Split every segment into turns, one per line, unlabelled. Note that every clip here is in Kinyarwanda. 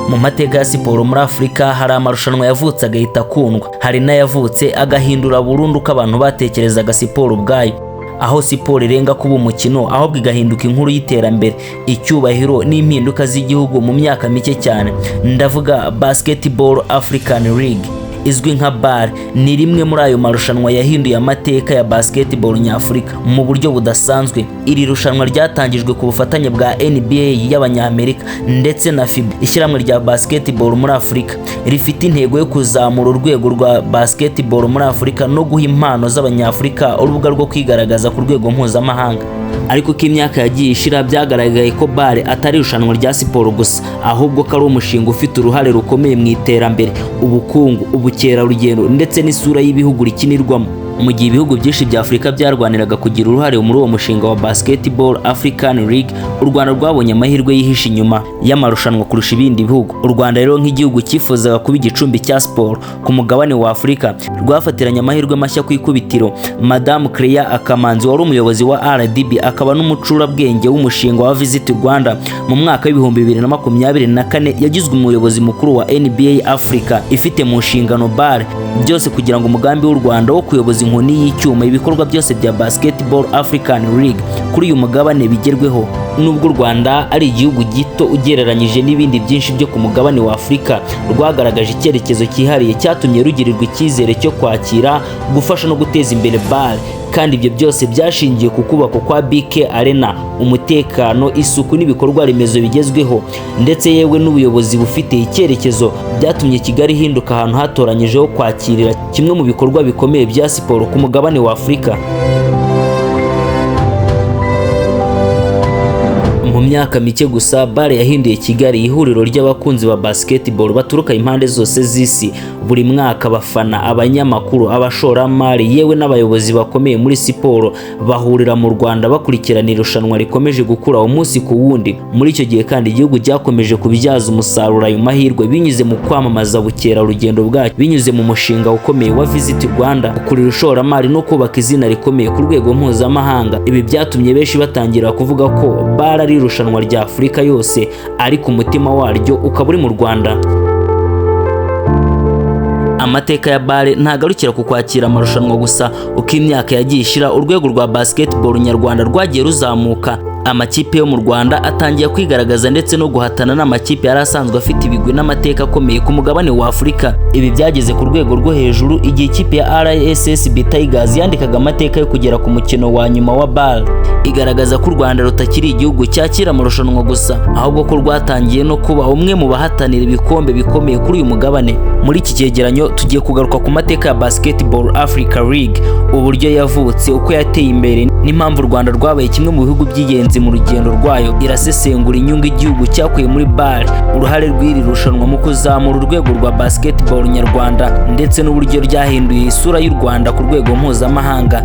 Mu mateka ya siporo muri Afurika hari amarushanwa yavutse agahita akundwa, hari n'ayavutse agahindura burundu ko abantu batekerezaga siporo ubwayo, aho siporo irenga kuba umukino ahubwo igahinduka inkuru y'iterambere, icyubahiro n'impinduka z'igihugu mu myaka mike cyane. Ndavuga Basketball African League izwi nka BAL, ni rimwe muri ayo marushanwa yahinduye amateka ya basketball nyafurika mu buryo budasanzwe. Iri rushanwa ryatangijwe ku bufatanye bwa NBA y'Abanyamerika ndetse na FIBA, ishyirahamwe rya basketball muri Afurika. Rifite intego yo kuzamura urwego rwa basketball muri Afurika no guha impano z'Abanyafurika urubuga rwo kwigaragaza ku rwego mpuzamahanga. Ariko ko imyaka yagiye ishira byagaragaye ko BAL atari irushanwa rya siporo gusa, ahubwo ko ari umushinga ufite uruhare rukomeye mu iterambere, ubukungu, ubukerarugendo ndetse n'isura y'ibihugu rikinirwamo. Mu gihe ibihugu byinshi bya Afurika byarwaniraga kugira uruhare muri uwo mushinga wa Basketball African League, u Rwanda rwabonye amahirwe yihishe inyuma y'amarushanwa kurusha ibindi bihugu. U Rwanda rero nk'igihugu cyifuzaga kuba igicumbi cya siporo ku mugabane wa Afurika, rwafatiranye amahirwe mashya ku ikubitiro. Madame Clea Akamanzi wari umuyobozi wa RDB akaba n'umucurabwenge w'umushinga wa Visit Rwanda mu mwaka w'ibihumbi 2024 yagizwe umuyobozi mukuru wa NBA Africa, ifite mu nshingano BAL byose kugira ngo umugambi w'u Rwanda wo kuyoboza inkoni y'icyuma ibikorwa byose bya Basketball African League kuri uyu mugabane bigerweho. Nubwo u Rwanda ari igihugu gito ugereranyije n'ibindi byinshi byo ku mugabane wa Afurika, rwagaragaje icyerekezo cyihariye cyatumye rugirirwa icyizere cyo kwakira, gufasha no guteza imbere BAL, kandi ibyo byose byashingiye ku kubakwa kwa BK Arena, umutekano, isuku n'ibikorwa remezo bigezweho ndetse yewe n'ubuyobozi bufite icyerekezo, byatumye Kigali ihinduka ahantu hatoranyije ho kwakirira kimwe mu bikorwa bikomeye bya siporo ku mugabane wa Afurika. Mu myaka mike gusa BAL yahinduye Kigali ihuriro ry'abakunzi ba basketball baturuka impande zose z'isi. Buri mwaka abafana, abanyamakuru, abashoramari yewe n'abayobozi bakomeye muri siporo bahurira mu Rwanda bakurikirana irushanwa rikomeje gukura umunsi ku wundi. Muri icyo gihe kandi igihugu cyakomeje kubyaza umusaruro ayo mahirwe binyuze mu kwamamaza bukerarugendo bwacyo, binyuze mu mushinga ukomeye wa Visit Rwanda, gukurira ishoramari no kubaka izina rikomeye ku rwego mpuzamahanga. Ibi byatumye benshi batangira kuvuga ko BAL ari irushanwa rya Afurika yose, ariko umutima waryo ukaba uri mu Rwanda. Amateka ya BAL ntagarukira ku kwakira amarushanwa gusa. Uko imyaka yagiye ishira, urwego rwa basketball nyarwanda rwagiye ruzamuka. Amakipe yo mu Rwanda atangiye kwigaragaza ndetse no guhatana n'amakipe yari asanzwe afite ibigwi n'amateka akomeye ku mugabane wa Afurika. Ibi byageze ku rwego rwo hejuru igihe ikipe ya RSSB Tigers yandikaga amateka yo kugera ku mukino wa nyuma wa BAL, igaragaza ko u Rwanda rutakiri igihugu cyakira amarushanwa gusa, ahubwo ko rwatangiye no kuba umwe mu bahatanira ibikombe bikomeye kuri uyu mugabane. Muri iki cyegeranyo tugiye kugaruka ku mateka ya Basketball Africa League, uburyo yavutse, uko yateye imbere n'impamvu u Rwanda rwabaye kimwe mu bihugu by'ingenzi mu rugendo rwayo. Irasesengura inyungu igihugu cyakuye muri BAL, uruhare rw'iri rushanwa mu kuzamura urwego rwa basketball nyarwanda ndetse n'uburyo ryahinduye isura y'u Rwanda ku rwego mpuzamahanga.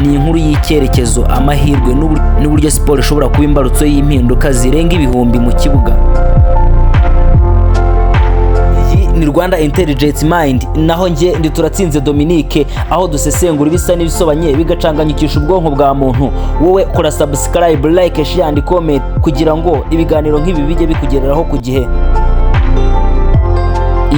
Ni inkuru y'icyerekezo, amahirwe n'uburyo siporo ishobora kuba imbarutso y'impinduka zirenga ibihumbi mu kibuga. Ni Rwanda Intelligence Mind, naho nge ndi Turatsinze Dominique, aho dusesengura ibisa n'ibisobanye bigacanganyikisha ubwonko bwa muntu. Wowe kora subscribe, like, share and comment kugira ngo ibiganiro nk'ibi bijye bikugereraho ku gihe.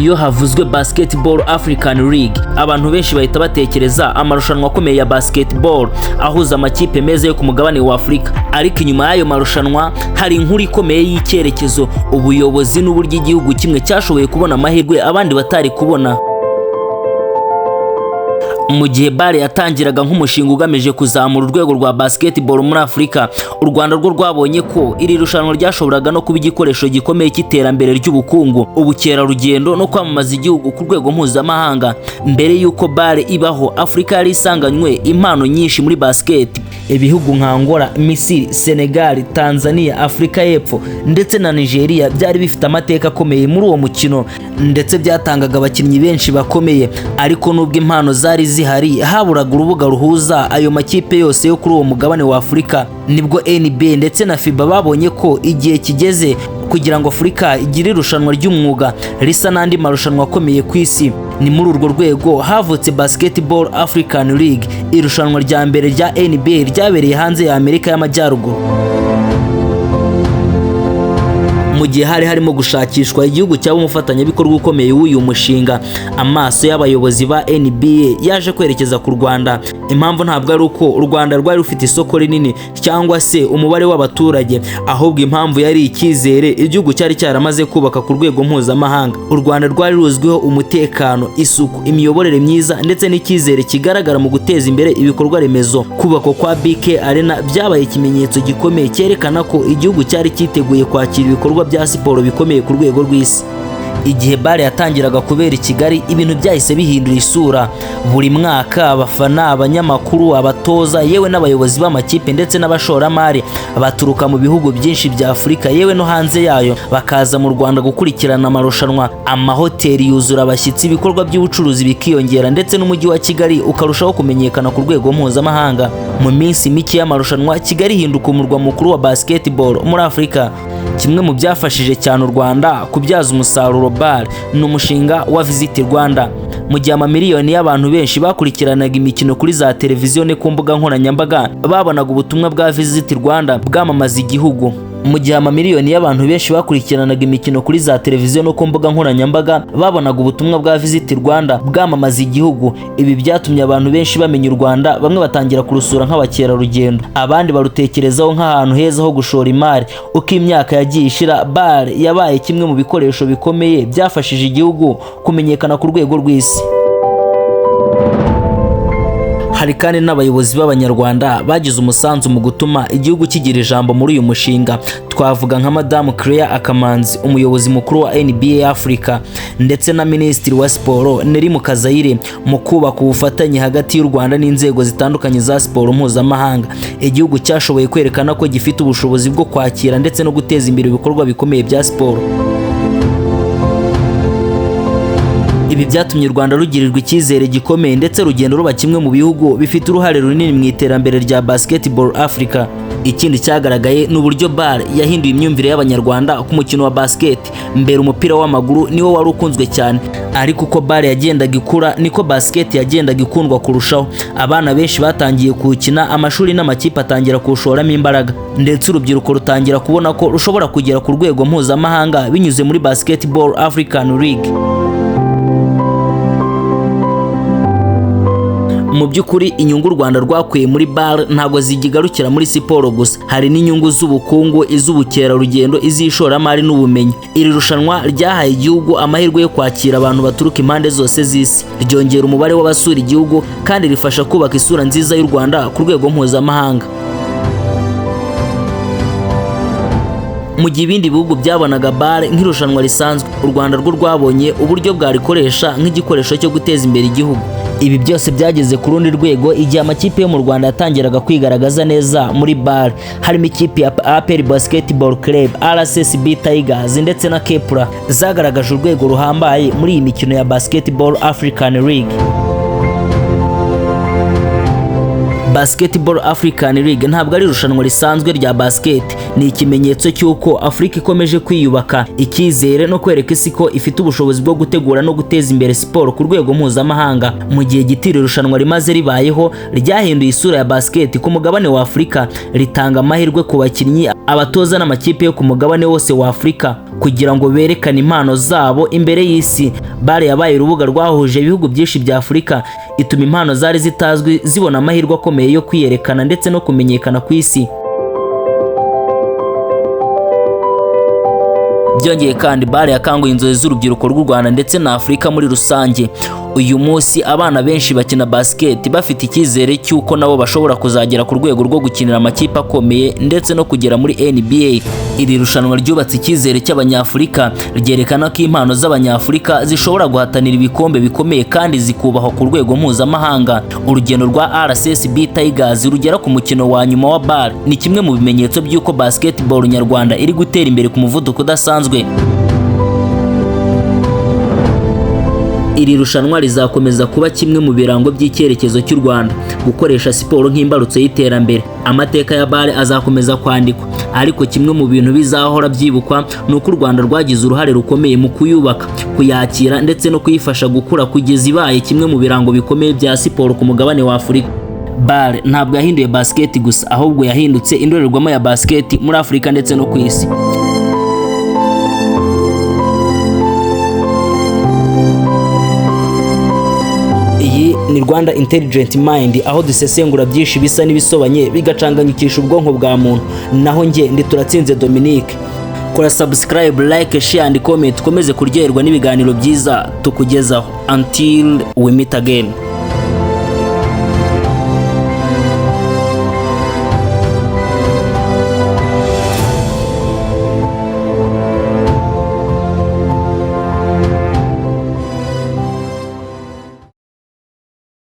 Iyo havuzwe Basketball African League, abantu benshi bahita batekereza amarushanwa akomeye ya basketball ahuza amakipe meza yo ku mugabane wa Afurika. Ariko inyuma y'ayo marushanwa hari inkuru ikomeye y'icyerekezo, ubuyobozi n'uburyo igihugu kimwe cyashoboye kubona amahirwe abandi batari kubona. Mu gihe BAL yatangiraga nk'umushinga ugamije kuzamura urwego rwa basketball muri Afurika, u Rwanda rwo rwabonye ko iri rushanwa ryashoboraga no kuba igikoresho gikomeye cy'iterambere ry'ubukungu, ubukerarugendo no kwamamaza igihugu ku rwego mpuzamahanga. Mbere y'uko BAL ibaho, Afurika yari isanganywe impano nyinshi muri basket. Ibihugu nka Angola, Misiri, Senegal, Tanzania, Afurika y'Epfo ndetse na Nigeria byari bifite amateka akomeye muri uwo mukino ndetse byatangaga abakinnyi benshi bakomeye. Ariko nubwo impano zari zihari, haburaga urubuga ruhuza ayo makipe yose yo kuri uwo mugabane wa Afurika. Nibwo NBA ndetse na FIBA babonye ko igihe kigeze kugira ngo Afurika igire irushanwa ry'umwuga risa n'andi marushanwa akomeye ku isi. Ni muri urwo rwego havutse Basketball African League, irushanwa rya mbere rya NBA ryabereye hanze ya Amerika y'Amajyaruguru. mu gihe hari harimo gushakishwa igihugu cyaba umufatanyabikorwa ukomeye w'uyu mushinga, amaso y'abayobozi ba NBA yaje kwerekeza ku Rwanda. Impamvu ntabwo ari uko u Rwanda rwari rufite isoko rinini cyangwa se umubare w'abaturage, ahubwo impamvu yari icyizere igihugu cyari cyaramaze kubaka ku rwego mpuzamahanga. U Rwanda rwari ruzwiho umutekano, isuku, imiyoborere myiza ndetse n'icyizere kigaragara mu guteza imbere ibikorwa remezo. Kubakwa kwa BK Arena byabaye ikimenyetso gikomeye cyerekana ko igihugu cyari cyiteguye kwakira ibikorwa bya siporo bikomeye ku rwego rw'isi. Igihe BAL yatangiraga kubera i Kigali, ibintu byahise bihindura isura. Buri mwaka abafana, abanyamakuru, abatoza, yewe n'abayobozi b'amakipe ndetse n'abashoramari baturuka mu bihugu byinshi bya Afurika yewe no hanze yayo bakaza mu Rwanda gukurikirana amarushanwa. Amahoteli yuzura abashyitsi, ibikorwa by'ubucuruzi bikiyongera ndetse n'umujyi wa Kigali ukarushaho kumenyekana ku rwego mpuzamahanga. Mu minsi mike y'amarushanwa, Kigali hinduka umurwa mukuru wa basketball muri Afurika. Kimwe mu byafashije cyane u Rwanda kubyaza umusaruro BAL ni umushinga wa Visit Rwanda. Mu gihe amamiliyoni y'abantu benshi bakurikiranaga imikino kuri za televiziyo ne ku mbuga nkoranyambaga, babonaga ubutumwa bwa Visit Rwanda bwamamaza igihugu. Mu gihe amamiliyoni y'abantu benshi bakurikiranaga imikino kuri za televiziyo no ku mbuga nkoranyambaga, babonaga ubutumwa bwa Visit Rwanda bwamamaza igihugu. Ibi byatumye abantu benshi bamenya u Rwanda, bamwe batangira kurusura nk'abakerarugendo, abandi barutekerezaho nk'ahantu heza ho gushora imari. Uko imyaka yagiye ishira, BAL yabaye kimwe mu bikoresho bikomeye byafashije igihugu kumenyekana ku rwego rw'isi. Hari kandi n'abayobozi b'Abanyarwanda bagize umusanzu mu gutuma igihugu kigira ijambo muri uyu mushinga. Twavuga nka Madamu Claire Akamanzi, umuyobozi mukuru wa NBA Africa, ndetse na Minisitiri wa Siporo Neri Mukazayire mu kubaka ubufatanye hagati y'u Rwanda n'inzego zitandukanye za siporo mpuzamahanga. Igihugu cyashoboye kwerekana ko gifite ubushobozi bwo kwakira ndetse no guteza imbere ibikorwa bikomeye bya siporo. Ibi byatumye u Rwanda rugirirwa icyizere gikomeye ndetse rugendo ruba kimwe mu bihugu bifite uruhare runini mu iterambere rya basketball Africa. Ikindi cyagaragaye n'uburyo BAL yahinduye imyumvire y'Abanyarwanda ku mukino wa basket. Mbere umupira w'amaguru niwo wari ukunzwe cyane, ariko uko BAL yagendaga ikura niko basket yagendaga ikundwa kurushaho. Abana benshi batangiye kuwukina, amashuri n'amakipe atangira kuwushoramo imbaraga, ndetse urubyiruko rutangira kubona ko rushobora kugera ku rwego mpuzamahanga binyuze muri Basketball African League. Mu by'ukuri inyungu u Rwanda rwakuye muri BAL ntabwo zigigarukira muri siporo gusa, hari n'inyungu z'ubukungu, iz'ubukerarugendo, iz'ishoramari n'ubumenyi. Iri rushanwa ryahaye igihugu amahirwe yo kwakira abantu baturuka impande zose z'isi, ryongera umubare w'abasura igihugu kandi rifasha kubaka isura nziza y'u Rwanda ku rwego mpuzamahanga. Mu gihe ibindi bihugu byabonaga BAL nk'irushanwa risanzwe, u Rwanda rwo rwabonye uburyo bwarikoresha nk'igikoresho cyo guteza imbere igihugu. Ibi byose byageze ku rundi rwego igihe amakipe yo mu Rwanda yatangiraga kwigaragaza neza muri BAL, harimo ikipe ya APR Basketball Club, RSSB Tigers ndetse na Kepra zagaragaje urwego ruhambaye muri iyi mikino ya Basketball African League. Basketball African League ntabwo ari irushanwa risanzwe rya basket, ni ikimenyetso cy'uko Afurika ikomeje kwiyubaka, icyizere no kwereka isi ko ifite ubushobozi bwo gutegura no guteza imbere siporo ku rwego mpuzamahanga. Mu gihe gitiro irushanwa rimaze ribayeho, ryahinduye isura ya basket ku mugabane wa Afurika, ritanga amahirwe ku bakinnyi, abatoza n'amakipe yo ku mugabane wose wa Afurika kugira ngo berekane impano zabo imbere y'isi. BAL yabaye urubuga rwahuje ibihugu byinshi bya Afurika, ituma impano zari zitazwi zibona amahirwe akomeye yo kwiyerekana ndetse no kumenyekana ku isi. Byongeye kandi BAL yakanguye inzozi z'urubyiruko rw'u Rwanda ndetse na Afurika muri rusange. Uyu munsi abana benshi bakina basket bafite icyizere cy'uko nabo bashobora kuzagera ku rwego rwo gukinira amakipe akomeye ndetse no kugera muri NBA. Iri rushanwa ryubatse icyizere cy'Abanyafurika, ryerekana ko impano z'Abanyafurika zishobora guhatanira ibikombe bikomeye kandi zikubahwa ku rwego mpuzamahanga. Urugendo rwa RSSB Tigers rugera ku mukino wa nyuma wa BAL ni kimwe mu bimenyetso by'uko basketball nyarwanda iri gutera imbere ku muvuduko udasanzwe. Iri rushanwa rizakomeza kuba kimwe mu birango by'icyerekezo cy'u Rwanda, gukoresha siporo nk'imbarutso y'iterambere. Amateka ya BAL azakomeza kwandikwa, ariko kimwe mu bintu bizahora byibukwa ni uko u Rwanda rwagize uruhare rukomeye mu kuyubaka, kuyakira ndetse no kuyifasha gukura kugeza ibaye kimwe mu birango bikomeye bya siporo ku mugabane wa Afurika. BAL ntabwo yahinduye basket gusa, ahubwo yahindutse indorerwamo ya basket muri Afurika ndetse no ku isi. ni Rwanda Intelligent Mind, aho dusesengura byinshi bisa n'ibisobanye bigacanganyikisha ubwonko bwa muntu. Naho njye ndi Turatsinze Dominique. Kora subscribe, like, share and comment, ukomeze kuryoherwa n'ibiganiro byiza tukugezaho. Until we meet again.